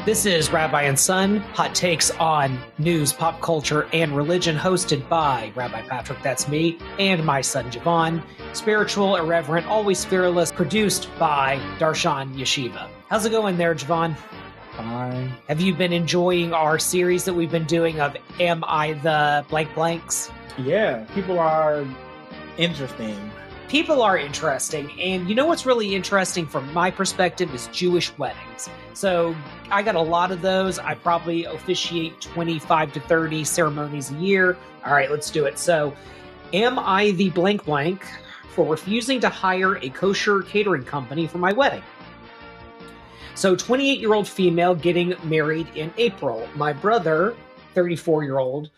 This is Rabbi Son, hot takes on news, pop culture, and religion, hosted by Rabbi Patrick, that's me, and my son Javon. Spiritual, irreverent, always fearless, produced by Darshan Yeshiva. How's it going there, Javon? Fine. Have you been enjoying our series that we've been doing of Am I the Blank Blanks? Yeah, people are interesting. People are interesting, and you know what's really interesting from my perspective is Jewish weddings. So I got a lot of those. I probably officiate 25 to 30 ceremonies a year. All right, let's do it. So am I the blank blank for refusing to hire a kosher catering company for my wedding? So 28-year-old female getting married in April. My brother, 34-year-old,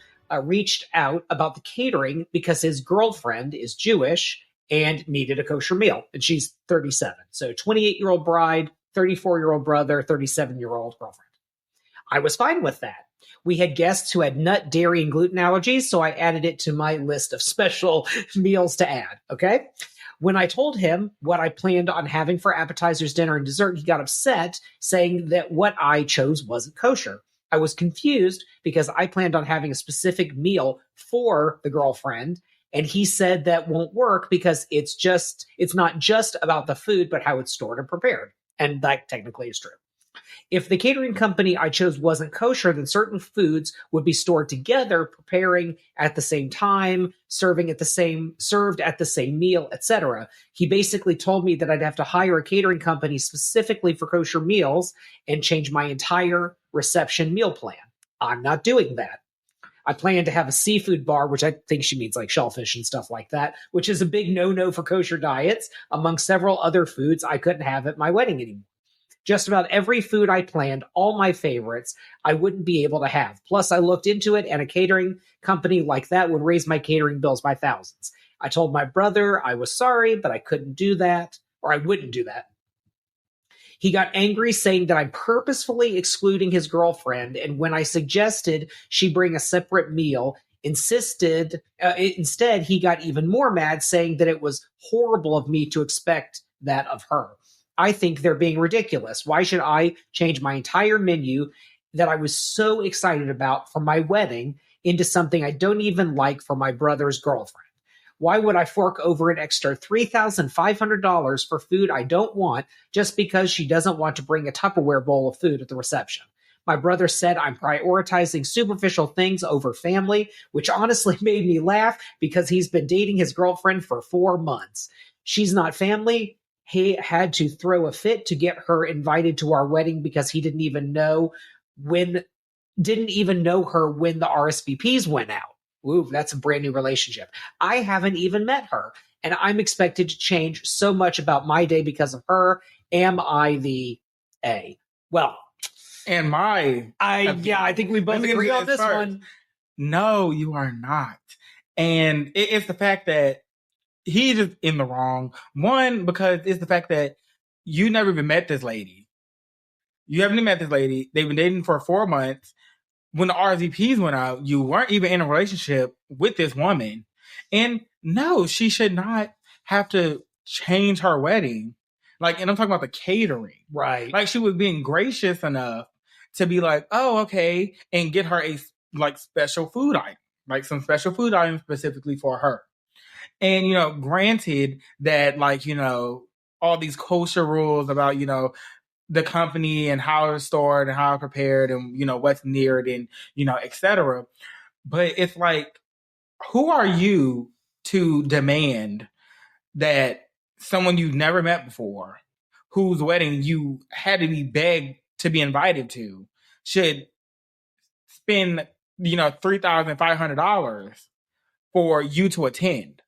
reached out about the catering because his girlfriend is Jewish and needed a kosher meal. And she's 37. So 28-year-old bride, 34-year-old brother, 37-year-old girlfriend. I was fine with that. We had guests who had nut, dairy, and gluten allergies, so I added it to my list of special meals to add, okay? When I told him what I planned on having for appetizers, dinner, and dessert, he got upset, saying that what I chose wasn't kosher. I was confused because I planned on having a specific meal for the girlfriend, and he said that won't work because it's not just about the food, but how it's stored and prepared. And that technically is true. If the catering company I chose wasn't kosher, then certain foods would be stored together, preparing at the same time, served at the same meal, etc. He basically told me that I'd have to hire a catering company specifically for kosher meals and change my entire reception meal plan. I'm not doing that. I plan to have a seafood bar, which I think she means like shellfish and stuff like that, which is a big no-no for kosher diets, among several other foods I couldn't have at my wedding anymore. Just about every food I planned, all my favorites, I wouldn't be able to have. Plus, I looked into it, and a catering company like that would raise my catering bills by thousands. I told my brother I was sorry, but I couldn't do that, or I wouldn't do that. He got angry, saying that I'm purposefully excluding his girlfriend, and when I suggested she bring a separate meal, instead he got even more mad, saying that it was horrible of me to expect that of her. I think they're being ridiculous. Why should I change my entire menu that I was so excited about for my wedding into something I don't even like for my brother's girlfriend? Why would I fork over an extra $3,500 for food I don't want just because she doesn't want to bring a Tupperware bowl of food at the reception? My brother said I'm prioritizing superficial things over family, which honestly made me laugh because he's been dating his girlfriend for 4 months. She's not family. He had to throw a fit to get her invited to our wedding because he didn't even know her when the RSVPs went out. Ooh, that's a brand new relationship. I haven't even met her, and I'm expected to change so much about my day because of her. Am I the A? Well, I think we both agree on this one. No, you are not. And it's the fact that he's just in the wrong. One, because it's the fact that you never even met this lady. You haven't even met this lady. They've been dating for 4 months. When the RSVPs went out, you weren't even in a relationship with this woman. And no, she should not have to change her wedding. And I'm talking about the catering. Right. She was being gracious enough to be like, oh, okay, and get her a special food item. Some special food items specifically for her. And, granted that, all these kosher rules about, the company and how it's stored and how it's prepared and, what's near it and, et cetera. But it's who are you to demand that someone you've never met before, whose wedding you had to be begged to be invited to, should spend, $3,500 for you to attend?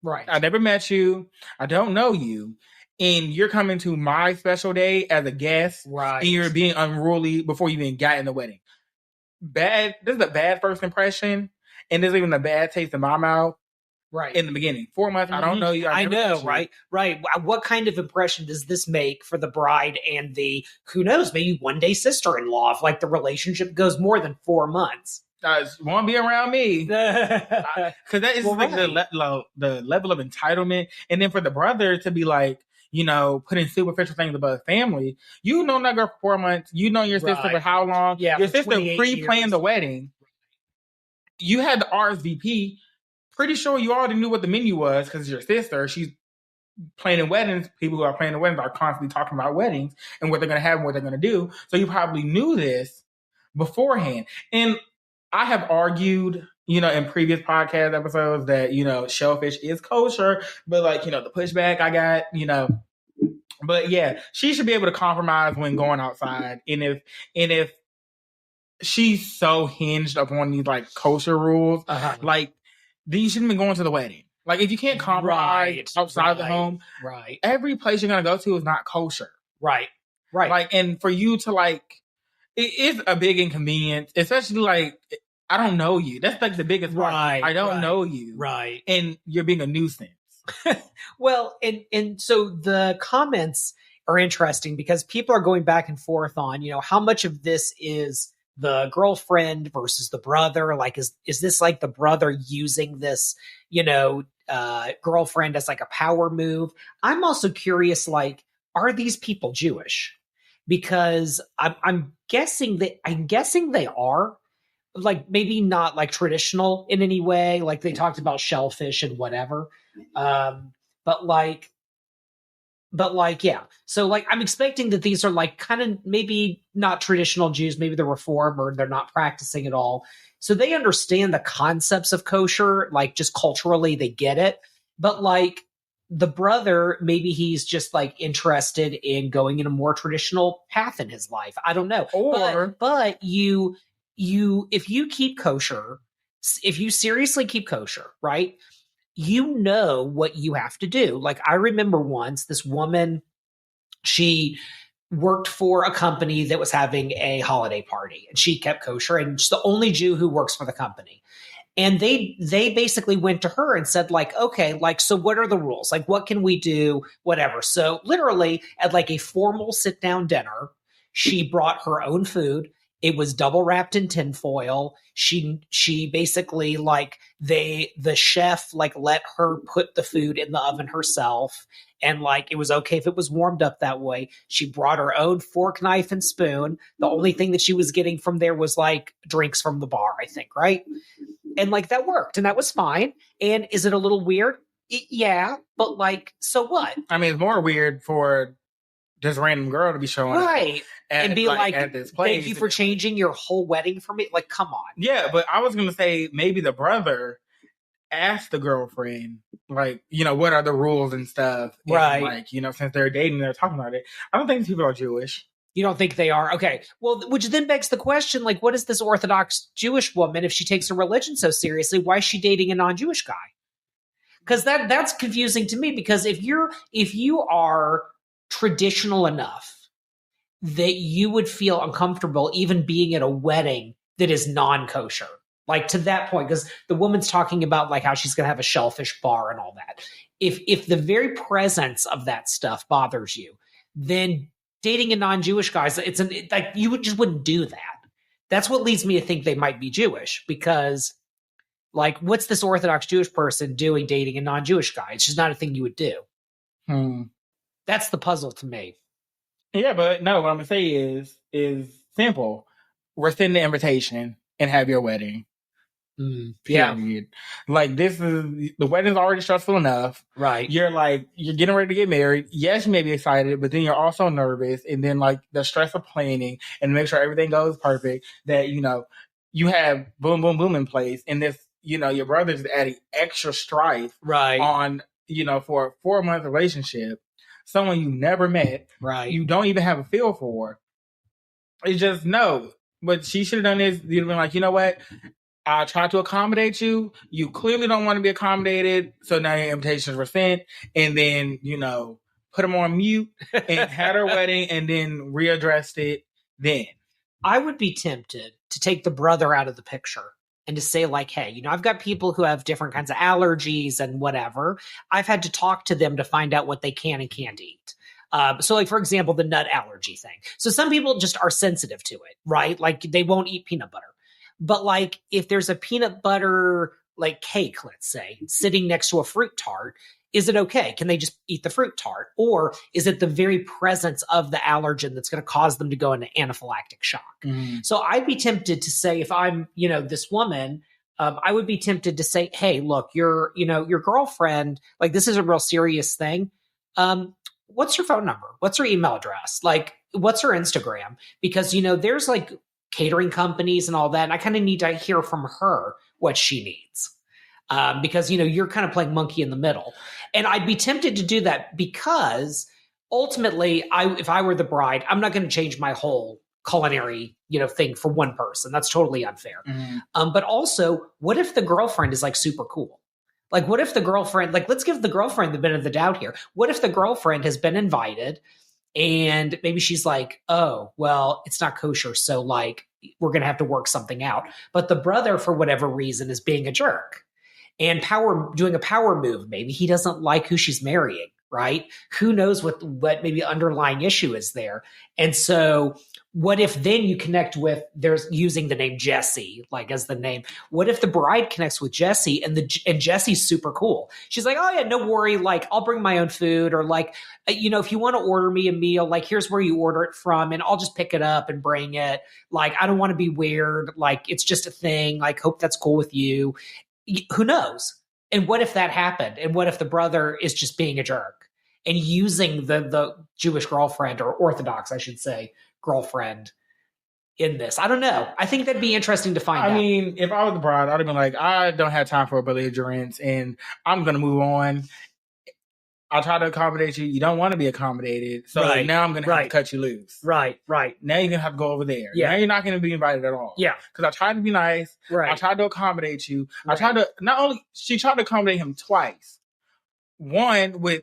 Right. I never met you. I don't know you. And you're coming to my special day as a guest. Right. And you're being unruly before you even got in the wedding. This is a bad first impression. And there's even a bad taste in my mouth. Right. In the beginning. 4 months, I don't know you. I know, right? Right. What kind of impression does this make for the bride and the, who knows, maybe one day sister-in-law if the relationship goes more than 4 months? Won't be around me. Because that is the level of entitlement. And then for the brother to be like, putting superficial things about family. You know that girl for 4 months. You know your sister for how long? Yeah, your for sister 28 pre-planned years. the wedding. You had the RSVP. Pretty sure you already knew what the menu was because your sister, she's planning weddings. People who are planning weddings are constantly talking about weddings and what they're going to have and what they're going to do. So you probably knew this beforehand. And I have argued, in previous podcast episodes that, shellfish is kosher, but the pushback I got, but yeah, she should be able to compromise when going outside. And if she's so hinged upon these kosher rules, then you shouldn't be going to the wedding. If you can't compromise outside of the home, every place you're gonna go to is not kosher. Right. And for you to it is a big inconvenience, especially I don't know you. That's the biggest part. I don't know you. Right. And you're being a nuisance. Well, and so the comments are interesting because people are going back and forth on, how much of this is the girlfriend versus the brother. Is this the brother using this, girlfriend as a power move? I'm also curious, are these people Jewish? Because I'm guessing they are. Maybe not traditional in any way. They talked about shellfish and whatever. Yeah. So I'm expecting that these are kind of maybe not traditional Jews, maybe they're Reform or they're not practicing at all. So they understand the concepts of kosher, just culturally they get it. But the brother, maybe he's just interested in going in a more traditional path in his life. I don't know. But if you keep kosher, if you seriously keep kosher, right? You know what you have to do. I remember once this woman, she worked for a company that was having a holiday party and she kept kosher and she's the only Jew who works for the company. And they basically went to her and said okay, so what are the rules? What can we do? Whatever. So literally at a formal sit down dinner, she brought her own food. It was double wrapped in tinfoil. She basically the chef let her put the food in the oven herself. And it was okay if it was warmed up that way. She brought her own fork, knife, and spoon. The only thing that she was getting from there was drinks from the bar, I think, right? And that worked and that was fine. And is it a little weird? Yeah, but so what? I mean, it's more weird for this random girl to be showing up and be at this place. Thank you for changing your whole wedding for me. Come on. Yeah, but I was gonna say maybe the brother asked the girlfriend, what are the rules and stuff, right? And, since they're dating, they're talking about it. I don't think these people are Jewish. You don't think they are? Okay. Well, which then begs the question, what is this Orthodox Jewish woman, if she takes her religion so seriously, why is she dating a non-Jewish guy? Because that's confusing to me, because if you are traditional enough that you would feel uncomfortable even being at a wedding that is non-kosher, to that point, because the woman's talking about how she's going to have a shellfish bar and all that. If the very presence of that stuff bothers you, then dating a non-Jewish guy, you just wouldn't do that. That's what leads me to think they might be Jewish, because what's this Orthodox Jewish person doing dating a non-Jewish guy? It's just not a thing you would do. That's the puzzle to me. Yeah, but no, what I'm gonna say is simple. Rescind the invitation and have your wedding. Yeah. This is the wedding's already stressful enough. Right. You're getting ready to get married. Yes, you may be excited, but then you're also nervous, and then the stress of planning and make sure everything goes perfect. That you have boom, boom, boom in place, and this your brother's adding extra strife on for a 4-month relationship. Someone you never met, you don't even have a feel for. It's just no. But she should have done this. You'd have been you know what? I tried to accommodate you. You clearly don't want to be accommodated. So now your invitations were sent. And then, put them on mute and had her wedding and then readdressed it then. I would be tempted to take the brother out of the picture and to say hey, I've got people who have different kinds of allergies and whatever. I've had to talk to them to find out what they can and can't eat. So for example, the nut allergy thing. So some people just are sensitive to it, right? They won't eat peanut butter. But if there's a peanut butter cake, let's say, sitting next to a fruit tart, is it okay? Can they just eat the fruit tart? Or is it the very presence of the allergen that's going to cause them to go into anaphylactic shock? So I'd be tempted to say, if I'm, this woman, I would be tempted to say, hey, look, your girlfriend, like, this is a real serious thing. What's your phone number? What's her email address? Like, what's her Instagram? Because, there's like catering companies and all that. And I kind of need to hear from her what she needs. Because, you're kind of playing monkey in the middle. And I'd be tempted to do that because ultimately, if I were the bride, I'm not going to change my whole culinary, thing for one person. That's totally unfair. But also, what if the girlfriend is like super cool? Like, what if the girlfriend, like, let's give the girlfriend the benefit of the doubt here. What if the girlfriend has been invited and maybe she's like, oh, well, it's not kosher. So like, we're going to have to work something out. But the brother, for whatever reason, is being a jerk and doing a power move. Maybe he doesn't like who she's marrying, right? Who knows what maybe underlying issue is there. And so what if then you connect with, there's using the name Jesse, like as the name. What if the bride connects with Jesse and Jesse's super cool? She's like, oh yeah, no worry. Like, I'll bring my own food, or like, if you want to order me a meal, like, here's where you order it from and I'll just pick it up and bring it. Like, I don't want to be weird. Like, it's just a thing. Like, hope that's cool with you. Who knows? And what if that happened? And what if the brother is just being a jerk and using the Jewish girlfriend, or Orthodox, I should say, girlfriend in this? I don't know. I think that'd be interesting to find out. I mean, if I was the bride, I'd have been like, I don't have time for belligerence and I'm going to move on. I'll try to accommodate you. You don't want to be accommodated. So now I'm going to have to cut you loose. Right. Now you're going to have to go over there. Yeah. Now you're not going to be invited at all. Yeah. Because I tried to be nice. Right. I tried to accommodate you. Right. She tried to accommodate him twice. One with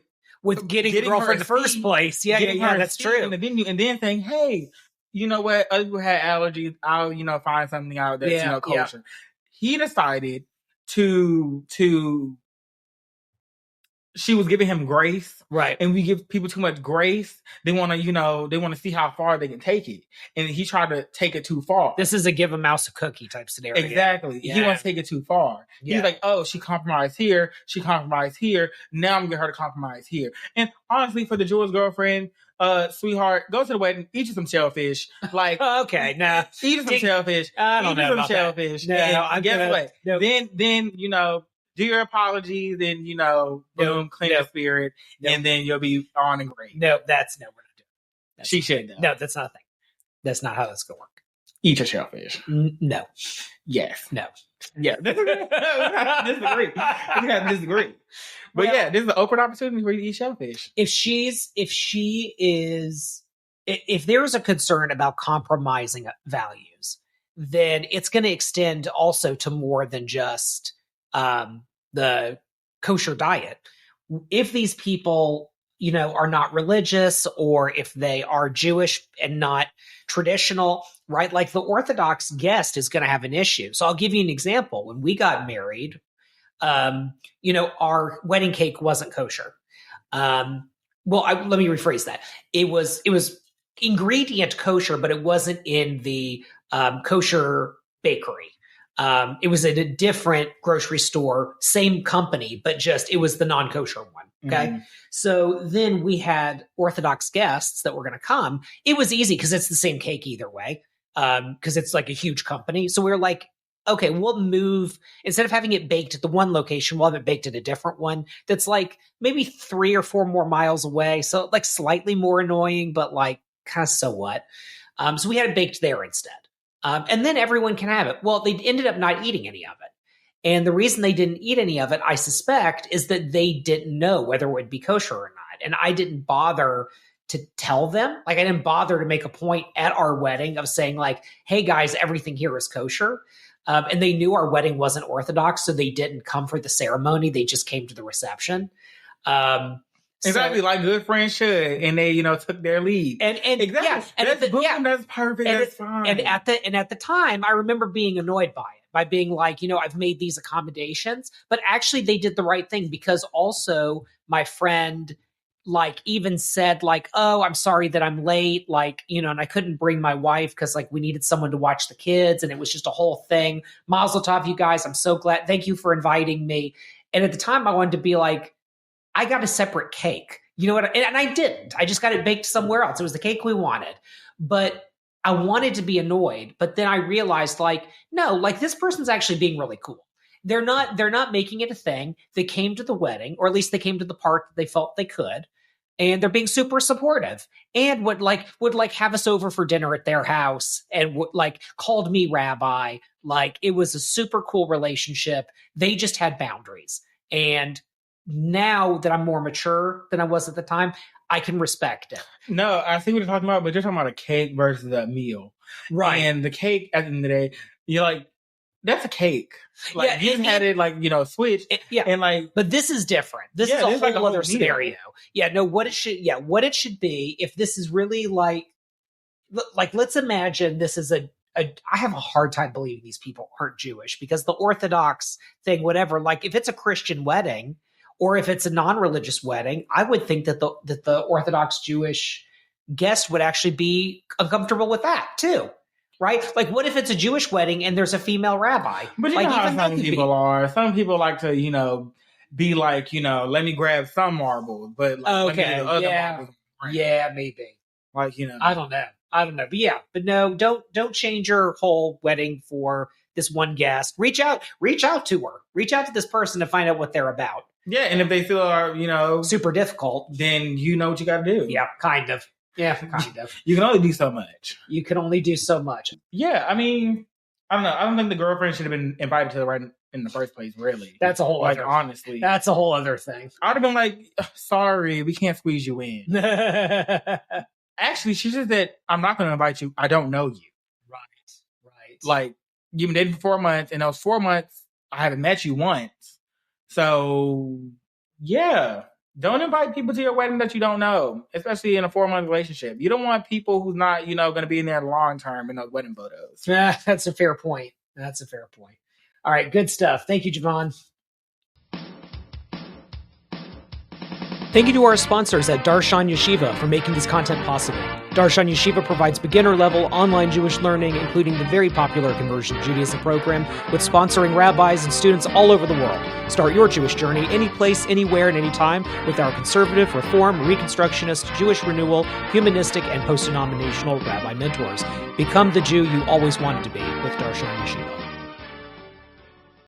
getting the girlfriend in the first place. Yeah, that's true. And then saying, hey, you know what? Other people had allergies. I'll, find something out that's, kosher. He decided to she was giving him grace. Right. And we give people too much grace. They want to, they want to see how far they can take it. And he tried to take it too far. This is a give a mouse a cookie type scenario. Exactly. Yeah. He wants to take it too far. Yeah. He's like, oh, she compromised here. She compromised here. Now I'm going to get her to compromise here. And honestly, for the Jewish girlfriend, sweetheart, go to the wedding, eat you some shellfish. Like, okay, nah. Eat you some shellfish. I don't know about shellfish. That. No, and guess what? No. Then, do your apologies, then, boom, clean your spirit, and then you'll be on and great. No, we're not doing it. She should, though. No, that's not a thing. That's not how that's going to work. Eat your shellfish. No. Yes. No. Yeah. Disagree. We got to disagree. But this is an open opportunity for you to eat shellfish. If there is a concern about compromising values, then it's going to extend also to more than just the kosher diet. If these people, are not religious, or if they are Jewish and not traditional, right? Like the Orthodox guest is going to have an issue. So I'll give you an example. When we got married, our wedding cake wasn't kosher. Let me rephrase that. It was ingredient kosher, but it wasn't in the kosher bakery. It was at a different grocery store, same company, but it was the non-kosher one. Okay. Mm-hmm. So then we had Orthodox guests that were going to come. It was easy because it's the same cake either way. Because it's like a huge company. So we were like, okay, we'll move, instead of having it baked at the one location, we'll have it baked at a different one that's like maybe 3 or 4 more miles away. So like slightly more annoying, but like kind of so what? So we had it baked there instead. And then everyone can have it. Well, they ended up not eating any of it. And the reason they didn't eat any of it, I suspect, is that they didn't know whether it would be kosher or not. And I didn't bother to tell them. Like, I didn't bother to make a point at our wedding of saying like, hey guys, everything here is kosher. And they knew our wedding wasn't Orthodox, so they didn't come for the ceremony. They just came to the reception. Exactly, like good friends should, and they, took their lead. And exactly, yeah, and that's perfect. That's fine. And at the time, I remember being annoyed by it, by being like, I've made these accommodations, but actually they did the right thing, because also my friend like even said like, oh, I'm sorry that I'm late, like, and I couldn't bring my wife because like we needed someone to watch the kids, and it was just a whole thing. Mazel tov, you guys. I'm so glad. Thank you for inviting me. And at the time, I wanted to be like, I got a separate cake. You know what? And I didn't. I just got it baked somewhere else. It was the cake we wanted. But I wanted to be annoyed. But then I realized, like, no, like this person's actually being really cool. They're not making it a thing. They came to the wedding, or at least they came to the part that they felt they could. And they're being super supportive and would have us over for dinner at their house and called me rabbi. Like, it was a super cool relationship. They just had boundaries. And now that I'm more mature than I was at the time, I can respect it. No, I see what you're talking about, but you're talking about a cake versus a meal. Right. And the cake, at the end of the day, you're like, that's a cake. Like, you had it, like, you know, switched. And like, but this is different. This is a whole other scenario. Yeah, no, what it should be, if this is really like, let's imagine this is I have a hard time believing these people aren't Jewish, because the Orthodox thing, whatever, like if it's a Christian wedding or if it's a non-religious wedding, I would think that the Orthodox Jewish guest would actually be uncomfortable with that too. Right? Like, what if it's a Jewish wedding and there's a female rabbi? But you like, know how some people are. Some people like to, you know, be like, you know, let me grab some marbles, but like, let me get the other marbles. Yeah, maybe. Like, you know. I don't know. But no, don't change your whole wedding for this one guest. Reach out to her. Reach out to this person to find out what they're about. Yeah, and if they feel you know, super difficult, then you know what you got to do. Yeah, kind of. Yeah, kind of. You can only do so much. Yeah, I mean, I don't know. I don't think the girlfriend should have been invited to the wedding in the first place, really. That's a whole other, honestly. That's a whole other thing. I would have been like, sorry, we can't squeeze you in. Actually, she said that I'm not going to invite you. I don't know you. Right. Like, you've been dating for 4 months, and those 4 months, I haven't met you once. So, yeah. Don't invite people to your wedding that you don't know, especially in a 4-month relationship. You don't want people who's not, you know, going to be in there long term in those wedding photos. Yeah, that's a fair point. All right, good stuff. Thank you, Javon. Thank you to our sponsors at Darshan Yeshiva for making this content possible. Darshan Yeshiva provides beginner-level online Jewish learning, including the very popular Conversion to Judaism program, with sponsoring rabbis and students all over the world. Start your Jewish journey any place, anywhere, and anytime with our conservative, reform, reconstructionist, Jewish renewal, humanistic, and post-denominational rabbi mentors. Become the Jew you always wanted to be with Darshan Yeshiva.